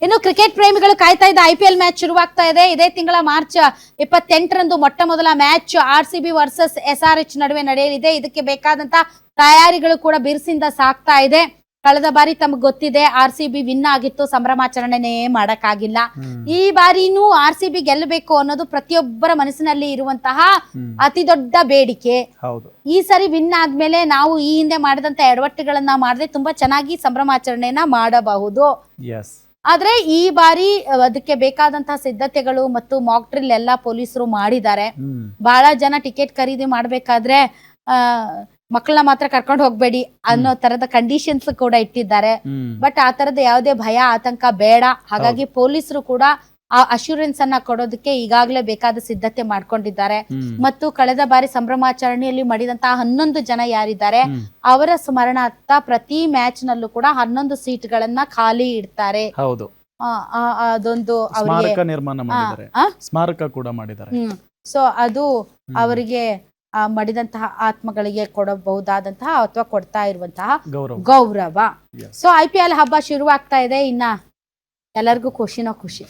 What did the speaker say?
ಇನ್ನು ಕ್ರಿಕೆಟ್ ಪ್ರೇಮಿಗಳು ಕಾಯ್ತಾ ಇದ್ದ IPL ಮ್ಯಾಚ್ ಶುರುವಾಗ್ತಾ ಇದೆ. ಇದೇ ತಿಂಗಳ ಮಾರ್ಚ್ 28ರಂದು ಮೊಟ್ಟ ಮೊದಲ ಮ್ಯಾಚ್ RCB ವರ್ಸಸ್ SRH ನಡುವೆ ನಡೆಯಲಿದೆ. ಇದಕ್ಕೆ ಬೇಕಾದಂತ ತಯಾರಿಗಳು ಕೂಡ ಬಿರುಸಿಂದ ಸಾಗ್ತಾ ಇದೆ. ಕಳೆದ ಬಾರಿ ತಮಗೆ ಗೊತ್ತಿದೆ RCB ವಿನ್ ಆಗಿತ್ತು, ಸಂಭ್ರಮಾಚರಣೆನೇ ಮಾಡಕ್ಕಾಗಿಲ್ಲ. ಈ ಬಾರಿನೂ RCB ಗೆಲ್ಲಬೇಕು ಅನ್ನೋದು ಪ್ರತಿಯೊಬ್ಬರ ಮನಸ್ಸಿನಲ್ಲಿ ಇರುವಂತಹ ಅತಿ ದೊಡ್ಡ ಬೇಡಿಕೆ. ಈ ಸರಿ ವಿನ್ ಆದ್ಮೇಲೆ ನಾವು ಈ ಹಿಂದೆ ಮಾಡಿದಂತ ಎಡವಟ್ಟುಗಳನ್ನ ಮಾಡದೆ ತುಂಬಾ ಚೆನ್ನಾಗಿ ಸಂಭ್ರಮಾಚರಣೆಯನ್ನ ಮಾಡಬಹುದು. ಆದ್ರೆ ಈ ಬಾರಿ ಅದಕ್ಕೆ ಬೇಕಾದಂತಹ ಸಿದ್ಧತೆಗಳು ಮತ್ತು ಮಾಕ್ ಡ್ರಿಲ್ ಎಲ್ಲ ಪೊಲೀಸರು ಮಾಡಿದ್ದಾರೆ. ಬಹಳ ಜನ ಟಿಕೆಟ್ ಖರೀದಿ ಮಾಡ್ಬೇಕಾದ್ರೆ ಮಕ್ಕಳನ್ನ ಮಾತ್ರ ಕರ್ಕೊಂಡು ಹೋಗ್ಬೇಡಿ ಅನ್ನೋ ತರದ ಕಂಡೀಷನ್ಸ್ ಕೂಡ ಇಟ್ಟಿದ್ದಾರೆ. ಬಟ್ ಆ ತರದ ಯಾವುದೇ ಭಯ ಆತಂಕ ಬೇಡ. ಹಾಗಾಗಿ ಪೊಲೀಸರು ಕೂಡ ಆ ಅಶ್ಯೂರೆನ್ಸ್ ಅನ್ನ ಕೊಡೋದಕ್ಕೆ ಈಗಾಗಲೇ ಬೇಕಾದ ಸಿದ್ಧತೆ ಮಾಡ್ಕೊಂಡಿದ್ದಾರೆ. ಮತ್ತು ಕಳೆದ ಬಾರಿ ಸಂಭ್ರಮಾಚರಣೆಯಲ್ಲಿ ಮಾಡಿದಂತಹ 11 ಜನ ಯಾರಿದ್ದಾರೆ ಅವರ ಸ್ಮರಣಾರ್ಥ ಪ್ರತಿ ಮ್ಯಾಚ್ ನಲ್ಲೂ ಕೂಡ 11 ಸೀಟ್ಗಳನ್ನ ಖಾಲಿ ಇಡ್ತಾರೆ. ಅದೊಂದು ಸ್ಮಾರಕ ಕೂಡ ಮಾಡಿದ್ದಾರೆ. ಸೊ ಅದು ಅವರಿಗೆ ಮಾಡಿದಂತಹ ಆತ್ಮಗಳಿಗೆ ಕೊಡಬಹುದಾದಂತಹ ಅಥವಾ ಕೊಡ್ತಾ ಇರುವಂತಹ ಗೌರವ. ಸೊ IPL ಹಬ್ಬ ಶುರುವಾಗ್ತಾ ಇದೆ. ಇನ್ನ ಎಲ್ಲರಿಗೂ ಖುಷಿನೋ ಖುಷಿ.